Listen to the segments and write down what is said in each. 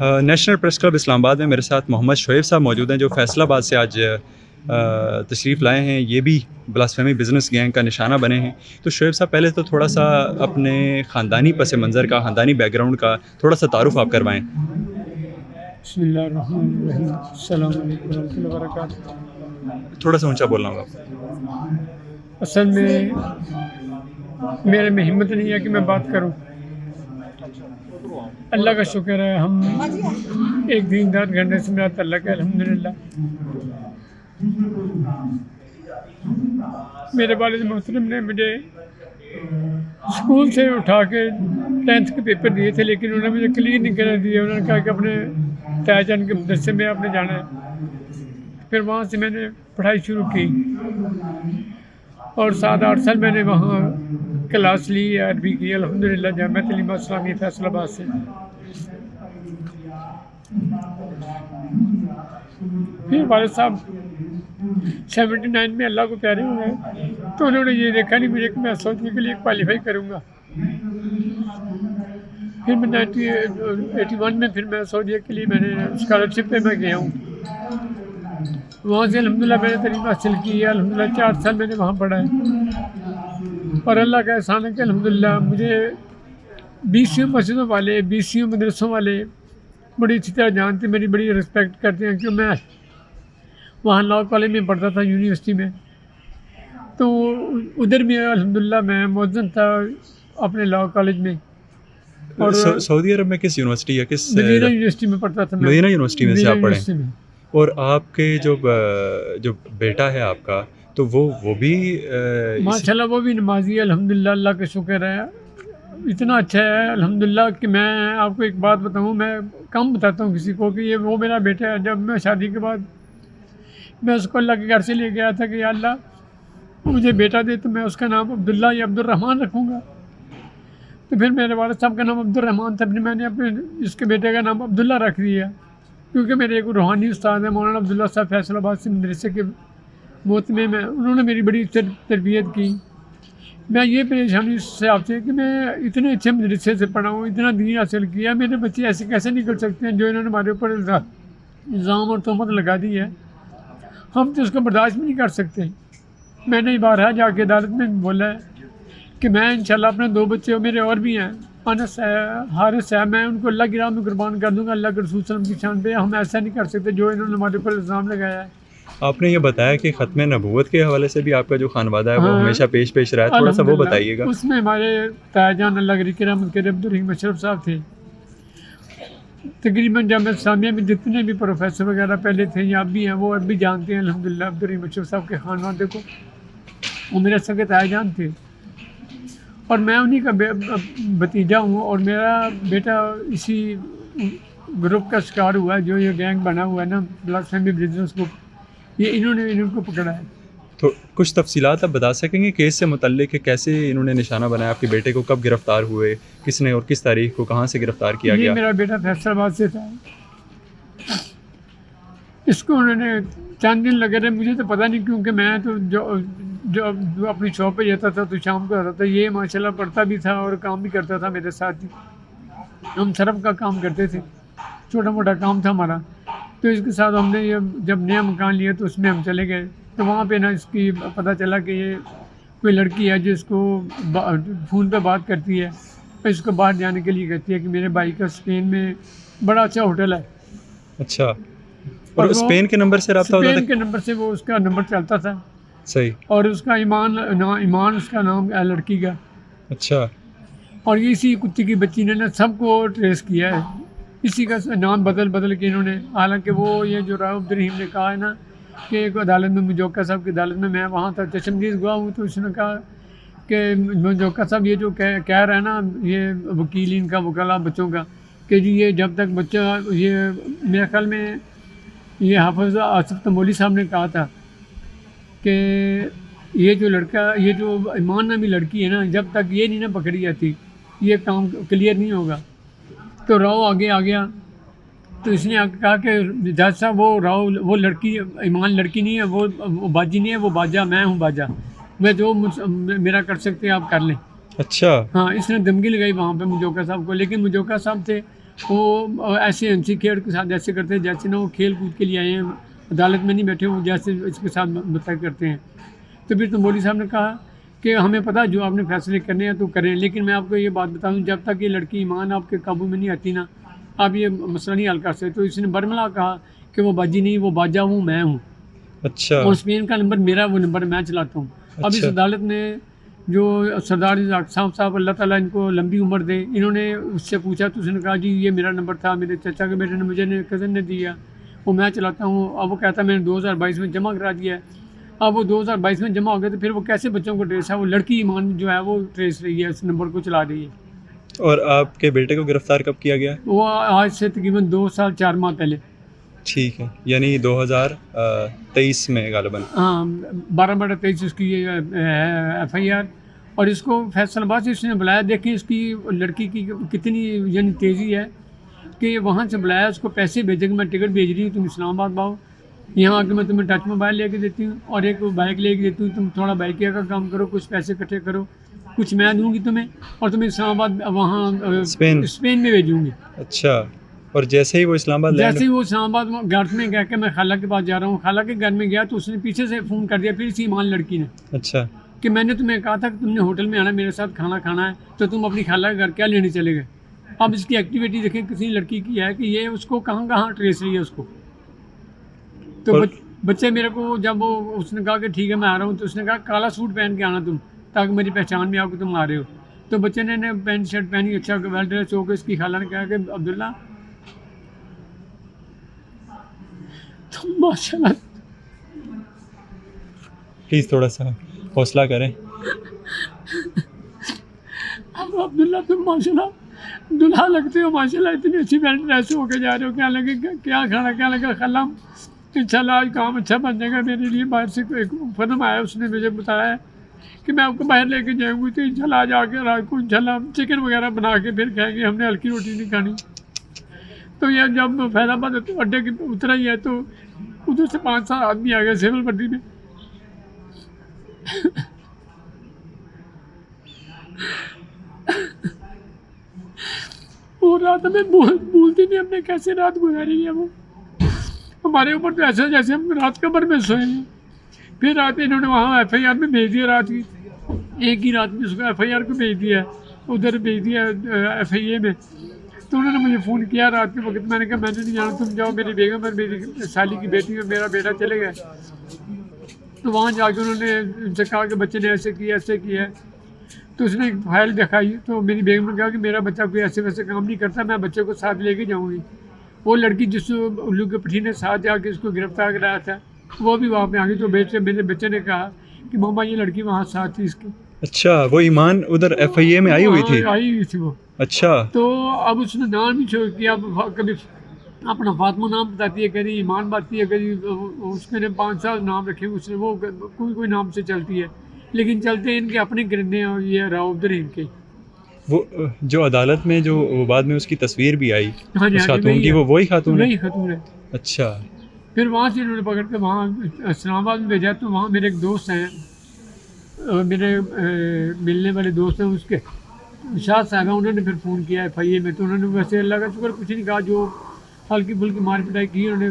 National press club Islamabad में मेरे साथ मोहम्मद शोएब साहब मौजूद हैं, जो फैसलाबाद से आज तशरीफ़ लाए हैं। ये भी ब्लास्फेमी बिज़नेस गैंग का निशाना बने हैं। तो शोएब साहब, पहले तो थोड़ा सा अपने ख़ानदानी पस मंज़र का, ख़ानदानी बैकग्राउंड का थोड़ा सा तारुफ़ आप करवाएँ। बिस्मिल्लाहिर्रहमानिर्रहीम, अस्सलाम वालेकुम रहमतुल्लाहि व बरकातुहू। थोड़ा सा ऊँचा बोलना होगा। असल में मेरे में हिम्मत नहीं है कि मैं बात करूं। अल्लाह का शुक्र है, हम एक दीनदार घरने से मेरा तल्लुक़ है, अल्हम्दुलिल्लाह। मेरे वालिद मोहतरम ने मुझे स्कूल से उठा के 10th के पेपर दिए थे, लेकिन उन्होंने मुझे क्लियर नहीं करने दिए। उन्होंने कहा कि अपने तायाजान के मदरसे में आपने जाना है। फिर वहाँ से मैंने पढ़ाई शुरू की और 7-8 साल मैंने वहाँ क्लास ली, अरबी की, अल्हम्दुलिल्लाह, जामिया तलीमा इस्लामिया फैसलाबाद से। फिर वालिद साहब 79 में अल्लाह को प्यारे हुए, तो उन्होंने ये देखा नहीं मुझे कि मैं सऊदी के लिए क्वालिफाई करूँगा। फिर मैं 1981 में फिर मैं सऊदी के लिए मैंने स्कॉलरशिप पे मैं गया हूँ। वहाँ से अल्हम्दुलिल्लाह मैंने तलीम हासिल की है। अल्हम्दुलिल्लाह 4 साल मैंने वहाँ पढ़ा है और अल्लाह का एहसान है कि अल्हम्दुलिल्लाह मुझे BCU मस्जिदों वाले, BCU मदरसों वाले बड़ी अच्छी तरह जानते, मेरी बड़ी रिस्पेक्ट करते हैं, क्योंकि मैं वहाँ लॉ कॉलेज में पढ़ता था, यूनिवर्सिटी में। तो उधर भी अल्हम्दुलिल्लाह मैं मौजूद था अपने लॉ कॉलेज में। और सऊदी अरब में किस यूनिवर्सिटी या किस? मदीना यूनिवर्सिटी में पढ़ता था मैं। मदीना यूनिवर्सिटी में से आप पढ़े? में। और आपके जो बेटा है आपका, तो वो भी माशाल्लाह वो भी नमाजी है, अल्हम्दुलिल्लाह, अल्लाह का शुक्र है। इतना अच्छा है अल्हम्दुलिल्लाह कि मैं आपको एक बात बताऊं, मैं कम बताता हूं किसी को कि ये वो मेरा बेटा है। जब मैं शादी के बाद मैं उसको अल्लाह के घर से ले गया था कि या अल्लाह मुझे बेटा दे, तो मैं उसका नाम अब्दुल्ला या अब्दुर्रहमान रखूँगा। तो फिर मेरे वालिद साहब का नाम अब्दुर्रहमान था, फिर मैंने अपने इसके बेटे का नाम अब्दुल्ला रख दिया, क्योंकि मेरे एक रूहानी उस्ताद है मौलाना अब्दुल्ला साहब फैसलाबाद से मदरसे के मोहतमे में, उन्होंने मेरी बड़ी तरबियत की। मैं ये परेशानी से आपसे कि मैं इतने अच्छे मदरसे से पढ़ा हूँ, इतना दीन हासिल किया, मेरे बच्चे ऐसे कैसे निकल सकते हैं जो इन्होंने हमारे ऊपर इल्ज़ाम और तहमत लगा दी है। हम तो उसको बर्दाश्त भी नहीं कर सकते। मैंने बारहा जाके अदालत में बोला है कि मैं इंशाल्लाह अपने 2 बच्चे, मेरे और भी हैं, अनस है, हारिस है, मैं उनको अल्लाह की राह में कुर्बान कर दूंगा, अल्लाह के रसूल सल्लल्लाहु अलैहि वसल्लम की शान पे। हम ऐसा नहीं कर सकते जो इन्होंने हमारे ऊपर इल्ज़ाम लगाया है। आपने ये बताया कि ख़त्म नबूवत के हवाले से भी आपका जो खानवादा है वो हमेशा पेश रहा है, थोड़ा सा वो बताइएगा। उसमें हमारे तायाजान अल्लाह की रहमत करे अब्दुर्रहीम अशरफ साहब थे। तकरीबन जामिया इस्लामिया में जितने भी प्रोफेसर वगैरह पहले थे या अब भी हैं, वो अब भी जानते हैं अल्हम्दुलिल्लाह अब्दुर्रहीम अशरफ साहब के खानवादे को। वो मेरे सगे तायाजान थे और मैं उन्हीं का भतीजा हूँ, और मेरा बेटा इसी ग्रुप का शिकार हुआ है, जो ये गैंग बना हुआ है ना, ब्लास्फेमी बिजनेस ग्रुप, ये इनको पकड़ा है। तो कुछ तफसीलात आप बता सकेंगे केस से मुतल्लिक, कैसे इन्होंने निशाना बनाया? आपके बेटे को कब गिरफ़्तार हुए, किसने और किस तारीख को कहाँ से गिरफ़्तार किया गया? मेरा बेटा फैसलाबाद से था। इसको उन्होंने चंद दिन लगे थे, मुझे तो पता नहीं, क्योंकि मैं तो जो अपनी शॉप पे जाता था तो शाम को आता था। ये माशाल्लाह पढ़ता भी था और काम भी करता था मेरे साथ ही। हम सरफ का काम करते थे, छोटा मोटा काम था हमारा। तो इसके साथ हमने ये जब नया मकान लिया तो उसमें हम चले गए। तो वहाँ पे ना इसकी पता चला कि ये कोई लड़की है जो इसको फ़ोन पे बात करती है और इसको बाहर जाने के लिए कहती है कि मेरे भाई का स्पेन में बड़ा अच्छा होटल है। अच्छा, और स्पेन के नंबर से रब्ता होता था? स्पेन के नंबर से वो उसका नंबर चलता था। सही। और उसका ईमान उसका नाम है लड़की का। अच्छा। और ये इसी कुत्ती की बच्ची ने ना सबको ट्रेस किया है, इसी का नाम बदल के इन्होंने। हालांकि वो ये जो राव अब्दुर्रहीम ने कहा है ना कि एक अदालत में, मुजोका साहब की अदालत में, मैं वहाँ था चश्मदीद हुआ हूँ, तो उसने कहा कि मुजोका साहब ये जो कह रहा है ना, ये वकील इनका वकला बच्चों का, कि जी ये जब तक बच्चा, ये मेरे ख्याल में ये हाफिज़ आसिफ तमोली साहब ने कहा था कि ये जो लड़का, ये जो ईमान नामी लड़की है ना, जब तक ये नहीं ना पकड़ी जाती ये काम क्लियर नहीं होगा। तो राव आगे आ गया, तो इसने आगे कहा कि जज साहब वो लड़की ईमान लड़की नहीं है, वो बाजी नहीं है, वो बाजा, मैं हूँ बाजा, मैं जो मेरा कर सकते हैं आप कर लें। अच्छा। हाँ, इसने धमकी लगाई वहाँ पे मुजोका साहब को, लेकिन मुजोका साहब थे वो ऐसे हंसी खेल के साथ ऐसे करते हैं जैसे ना वो खेल कूद के लिए आए हैं, अदालत में नहीं बैठे, वो जैसे इसके साथ बता करते हैं। तो फिर तो मौलवी साहब ने कहा कि हमें पता है जो आपने फैसले करने हैं तो करें, लेकिन मैं आपको ये बात बताऊं, जब तक ये लड़की ईमान आपके काबू में नहीं आती ना, आप ये मसला नहीं हल कर सकते। तो इसने बरमला कहा कि वो बाजी नहीं, वो बाजा हूँ मैं हूँ, अच्छा और स्पेन का नंबर मेरा, वो नंबर मैं चलाता हूँ। अब इस अच्छा अदालत ने जो सरदार साहब अल्लाह ताला इनको लंबी उम्र दे, इन्होंने उससे पूछा तो उसने कहा जी ये मेरा नंबर था, मेरे चाचा के बेटे ने मुझे कज़न ने दिया, वो मैं चलाता हूँ। अब वो कहता मैंने 2022 में जमा करा दिया है। अब वो 2022 में जमा हो गया तो फिर वो कैसे बच्चों को ट्रेस है, वो लड़की ईमान जो है वो ट्रेस रही है, इस नंबर को चला रही है। और आपके बेटे को गिरफ्तार कब किया गया? वो आज से तकरीबन 2 साल 4 माह पहले, ठीक है, यानी 2023 में गालिबन। हाँ 12/23 उसकी FIR। और इसको फैसलाबाद से इसने बुलाया। देखें इसकी लड़की की कितनी यानी तेज़ी है कि वहाँ से बुलाया, उसको पैसे भेजे कि मैं टिकट भेज रही हूँ, तुम इस्लामाबाद आओ, यहाँ आके मैं तुम्हें टच मोबाइल लेके देती हूँ और एक बाइक लेके देती हूँ, तुम थोड़ा बाइकिया का काम करो, कुछ पैसे इकट्ठे करो, कुछ मैं दूँगी तुम्हें और तुम्हें इस्लामाबाद वहाँ स्पेन में भेजूँगी। अच्छा, और जैसे ही वो इस्लामाबाद जैसे ही वो इस्लामाबाद घर में गया कि मैं खाला के पास जा रहा हूँ, खाला के घर में गया तो उसने पीछे से फ़ोन कर दिया फिर इसी ईमान लड़की ने, अच्छा कि मैंने तुम्हें कहा था कि तुमने होटल में आना, मेरे साथ खाना खाना है, तो तुम अपनी खाला के घर क्या लेने चले गए। अब इसकी एक्टिविटी देखें किसी लड़की की है कि ये उसको कहाँ कहाँ ट्रेस रही है उसको। तो बच्चे मेरे को जब वो उसने कहा कि ठीक है मैं आ रहा हूँ, तो उसने कहा काला सूट पहन के आना तुम, ताकि मेरी पहचान में आओ कि तुम आ रहे हो। तो बच्चे ने पैंट शर्ट पहनी, अच्छा वेल ड्रेस होकर, इसकी खाला ने कहा कि अब्दुल्ला तुम माशाल्लाह, प्लीज़ थोड़ा सा हौसला करें। अब अब्दुल्ला तुम माशाल्लाह दुल्हा लगते हो, माशाल्लाह इतनी अच्छी वेल ड्रेस होके जा रहे हो, क्या लगे क्या खाना, क्या लगा खाला, इंशाल्लाह आज काम अच्छा बन जाएगा मेरे लिए। बाहर से एक फर्म आया, उसने मुझे बताया कि मैं आपको बाहर लेके जाऊँगी, तो इंशाल्लाह आज आके रात को इंशाल्लाह हम चिकन वगैरह बना के फिर खाएंगे, हमने हल्की रोटी नहीं खानी। तो यह जब फैजाबाद अड्डे के उतरा ही है तो उधर से 5-7 आदमी आ गए सिविल वर्दी में। वो रात में भूलती नहीं हमने कैसे रात गुजारी है। वो हमारे ऊपर तो ऐसा जैसे हम रात कब्र में सोए हैं। फिर रात इन्होंने वहाँ FIR में भेज दिया, रात की एक ही रात में उसको FIR को भेज दिया, उधर भेज दिया FIA में। तो उन्होंने मुझे फ़ोन किया रात के वक्त, मैंने कहा मैंने नहीं जाना, तुम जाओ, मेरी बेगम और मेरी साली की बेटी और मेरा बेटा चले गए। तो वहाँ जाके उन्होंने उनसे कहा कि बच्चे ने ऐसे किया ऐसे किया है। तो उसने एक फाइल दिखाई, तो मेरी बेगम ने कहा कि मेरा बच्चा कोई ऐसे वैसे काम नहीं करता, मैं बच्चे को साथ लेके जाऊँगी। वो लड़की जिस उल्लू के पठी ने साथ जाके उसको गिरफ्तार कराया था, वो भी वहाँ पे आ गई। तो मेरे बच्चे ने कहा कि मम्मा ये लड़की वहाँ साथ थी इसकी। अच्छा, वो ईमान उधर FIA में आई हुई थी? आई हुई थी वो। अच्छा, तो अब उसने नाम भी छोड़ किया, कभी अपना फातिमा नाम बताती है, कभी ईमान बताती है, कभी उसके 5 साल नाम रखे उसने, वो कोई नाम से चलती है, लेकिन चलते इनके अपने गिरने हैं। और ये रहा उधर इनके वो जो अदालत में जो वो बाद में उसकी तस्वीर भी आई, हाँ जी, उस खातून की, वो वही खातून है? वही खातून है। अच्छा, फिर वहाँ से इन्होंने पकड़ के वहाँ इस्लामाबाद में भेजा। तो वहाँ मेरे एक दोस्त हैं, मेरे मिलने वाले दोस्त हैं, उसके शाह साहब हैं, उन्होंने फिर फ़ोन किया FIA में। तो उन्होंने वैसे अल्लाह का शुक्र कुछ नहीं कहा, जो हल्की फुल्की मार पिटाई की। उन्होंने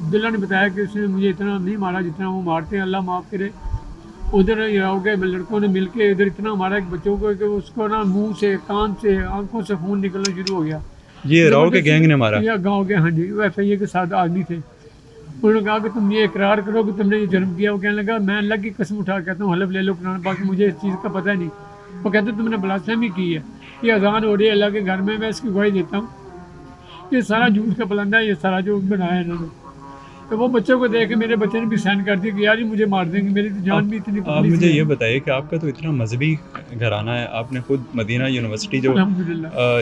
अब्दुल्ला ने बताया कि उसने मुझे इतना नहीं मारा जितना वो मारते हैं, अल्लाह माफ़ करे। उधर हो गए लड़कों ने मिल के इधर इतना मारा कि बच्चों को कि उसको ना मुंह से, कान से, आंखों से खून निकलना शुरू हो गया। ये राव के गैंग ने मारा? या गाँव के, हाँ जी, वो FIA के साथ आदमी थे। उन्होंने कहा कि तुम ये इकरार करो कि तुमने ये जुर्म किया। वो कहने लगा मैं अल्लाह की कसम उठा कहता हूँ, हलफ ले लो कुरान पाक, मुझे इस चीज़ का पता नहीं। वो कहते तुमने ब्लास्फेमी की है, ये अजान हो रही है अल्लाह के घर में, मैं इसकी गवाही देता हूँ, ये सारा झूठ का पलंदा है, ये सारा जो बनाया है इन्होंने। तो वो बच्चों को देख के मेरे बच्चे ने भी साइन कर दिया कि यार ये मुझे मार देंगे, मेरी तो जान भी इतनी। आप मुझे ये बताइए कि आपका तो इतना मजहबी घराना है, आपने खुद मदीना यूनिवर्सिटी जो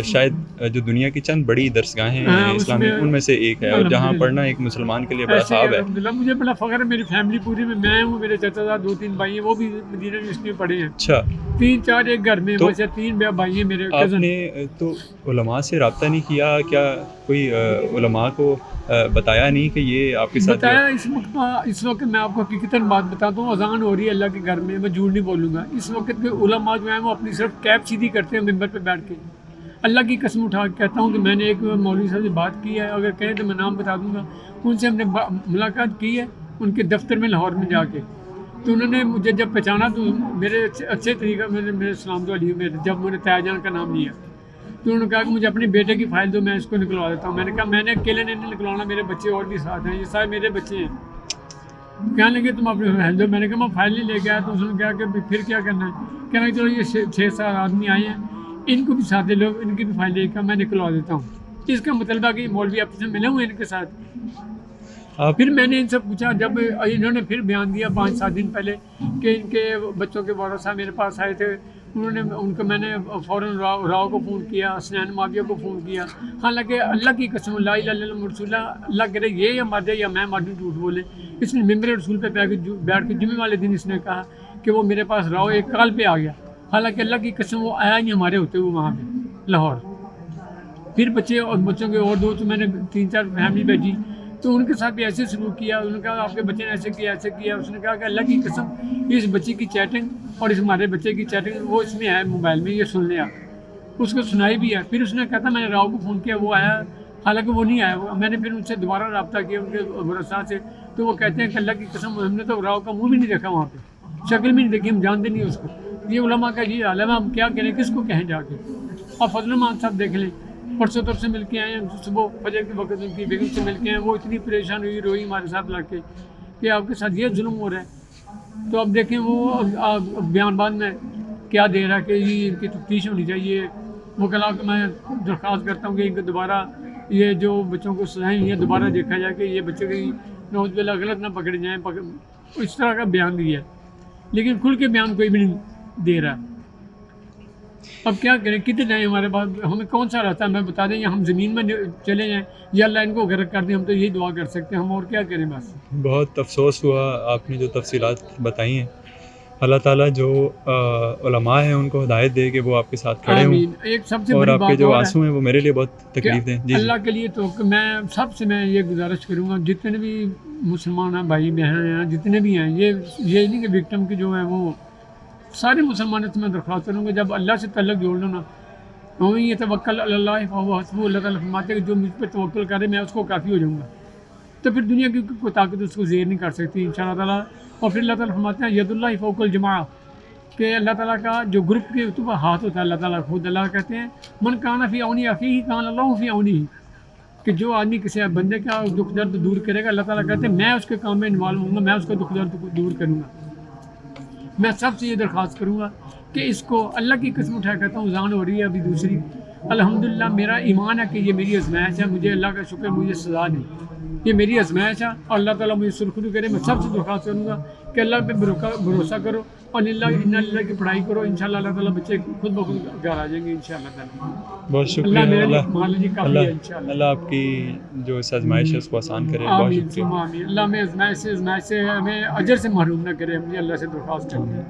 शायद जो दुनिया की चंद बड़ी दरसगाहें हैं इस्लामी, उनमें से एक है, और जहाँ पढ़ना एक मुसलमान के लिए बड़ा ख्वाब है। मुझे बड़ा फ़ख्र है, मेरी फैमिली पूरी में मैं हूँ, मेरे चाचा साहब 2-3 भाई हैं, वो भी मदीना यूनिवर्सिटी में पढ़े हैं। अच्छा, 3-4 एक घर में, वैसे 3 भाई हैं मेरे। आपने तो उलमा से रब्ता नहीं किया क्या? कोई उलमा को बताया नहीं कि ये आपके साथ बताया? इस वक्त मैं आपको हकीकतन बात बताता हूँ, अजान हो रही है अल्लाह के घर में, मैं झूठ नहीं बोलूँगा। इस वक्त के उलमा जो हैं वो अपनी सिर्फ कैप सीधी करते हैं मिंबर पे बैठ के, अल्लाह की कसम उठा के कहता हूँ कि मैंने एक मौलवी साहब से बात की है, अगर कहें तो मैं नाम बता दूँगा। उनसे हमने मुलाकात की है उनके दफ्तर में लाहौर में जाके। तो उन्होंने मुझे जब पहचाना तो मेरे अच्छे तरीक़े मेरे सलाम तो अली मेरे जब मैंने तायाजान का नाम लिया तो उन्होंने कहा कि मुझे अपने बेटे की फ़ाइल दो, मैं इसको निकलवा देता हूँ। मैंने कहा मैंने अकेले नहीं निकलवाना, मेरे बच्चे और भी साथ हैं, ये सारे मेरे बच्चे हैं। कहने लगे तुम अपनी फाइल दो। मैंने कहा मैं फाइल नहीं लेके आया। तो उसने कहा कि फिर क्या करना है? कहना चलो ये 6-7 आदमी आए हैं, इनको भी साथ लो, इनकी भी फाइल लेकर मैं निकलवा देता हूँ। इसका मतलब है कि मौलवी आपस में मिले हुए इनके साथ। फिर मैंने इनसे पूछा, जब इन्होंने फिर बयान दिया 5-7 दिन पहले कि इनके बच्चों के वारिस साहब मेरे पास आए थे, उनको मैंने फ़ौरन राव को फ़ोन किया, हसनैन माविया को फ़ोन किया। हालांकि अल्लाह की कसम ला इलाहा इल्लल्लाह रसूलुल्लाह, अल्लाह करे ये या मर जाए या मैं मर दूँ झूठ बोले। इसने मिंबर रसूल पे बैठ के जुम्मे वाले दिन इसने कहा कि वो मेरे पास राव एक कॉल पे आ गया। हालांकि अल्लाह की कसम वो आया नहीं हमारे होते हुए वहाँ पे लाहौर। फिर बच्चों के और दोस्त मैंने 3-4 फैमिली भेजी तो उनके साथ भी ऐसे सलूक किया। उन्होंने कहा आपके बच्चे ने ऐसे किया। उसने कहा कि अल्लाह की कसम इस बच्ची की चैटिंग और इस हमारे बच्चे की चैटिंग वो इसमें है मोबाइल में, ये सुन लिया, उसको सुनाई भी है। फिर उसने कहा था मैंने राव को फ़ोन किया, वो आया, हालांकि वो नहीं आया। मैंने फिर उनसे दोबारा रब्ता किया उनके भरोसा से, तो वो कहते हैं कि अल्लाह की कसम हमने तो राव का मुँह भी नहीं देखा वहाँ पर, शक्ल भी नहीं देखी, हम जानते नहीं उसको। ये उलमा का ये हाल है, हम क्या करें, किसको कहें जाके। और फजल मान साहब देख लें, परसों तब से मिल के आए हैं, सुबह फजर के वक्त उनकी बेगम से मिल के आए। वो इतनी परेशान हुई, रोई हमारे साथ लग के कि आपके साथ ये जुल्म हो रहा है। तो अब देखें वो बयानबान में क्या दे रहा है कि ये इनकी तफ्तीश होनी चाहिए। वो कला मैं दरख्वास्त करता हूँ कि इनको दोबारा ये जो बच्चों को सजाएँ ये दोबारा देखा जाए कि ये बच्चे कहीं नौज़बिल्लाह गलत ना पकड़े जाएँ। इस तरह का बयान दिया है, लेकिन खुल के बयान कोई भी नहीं दे रहा। अब क्या करें, कितने जाएँ हमारे पास, हमें कौन सा रास्ता हमें बता दें, या हम ज़मीन में चले जाएँ या अल्लाह इनको गर्क कर दें। हम तो यही दुआ कर सकते हैं, हम और क्या करें। बस बहुत अफसोस हुआ आपने जो तफसीलात बताई हैं। अल्लाह ताला जो उलमा हैं उनको हिदायत दे कि वो आपके साथ खड़े हों, एक सबसे और बड़ी आपके बात जो और आंसू हैं वो मेरे लिए बहुत तकलीफ दें। जी अल्लाह के लिए तो मैं सबसे मैं ये गुजारिश करूँगा, जितने भी मुसलमान हैं, भाई बहन हैं, जितने भी हैं, ये नहीं कि विक्टिम की जो है वो सारे मुसलमानों से मैं दरख्वास्त करूँगा, जब अल्लाह से तल्लुक़ जोड़ लो ना, वहीं ये तवक्कल अल्लाह फ़हुव्व हस्बुह, अल्लाह ताला फरमाते हैं कि जो मुझ पर तवक्कुल करे मैं उसको काफ़ी हो जाऊँगा। तो फिर दुनिया की कोई ताकत उसको ज़ेर नहीं कर सकती इंशाअल्लाह ताला। और फिर अल्लाह ताला फरमाते हैं यदुल्लाहि फ़ौक़ल जमा, कि अल्लाह ताला का जो ग्रुप के ऊपर हाथ होता है, अल्लाह ताला खुद अल्लाह कहते हैं मन काना फ़ी औनी अख़ीही कान अल्लाहु फ़ी औनीही, कि जो आदमी किसी बंदे का दुख दर्द दूर करेगा, अल्लाह ताला कहते हैं मैं उसके काम में इन्वॉल्व होऊंगा, मैं उसका दुख दर्द को दूर करूँगा। मैं सबसे ये दरख्वास्त करूँगा कि इसको अल्लाह की कसम उठा कहता हूँ, ज़ान हो रही है अभी दूसरी, अल्हम्दुलिल्लाह मेरा ईमान है कि ये मेरी आज़माइश है, मुझे अल्लाह का शुक्र, मुझे सज़ा नहीं, ये मेरी आज़माइश है। और अल्लाह ताला मुझे सुरखरू करे। मैं सबसे दरख्वास्त करूँगा कि अल्लाह पे भरोसा करो और इन्ना लिल्लाह की पढ़ाई करो, इंशाअल्लाह अल्लाह ताला बच्चे खुद ब खुद घर आ जाएंगे इंशाअल्लाह ताला। बहुत शुक्रिया। अल्लाह आपकी जो इस आज़माइश है उसको आसान करे। बहुत शुक्रिया। अल्लाह में आज़माइश से हमें अजर से महरूम ना करे, हम ये अल्लाह से दरख्वास्त करते हैं।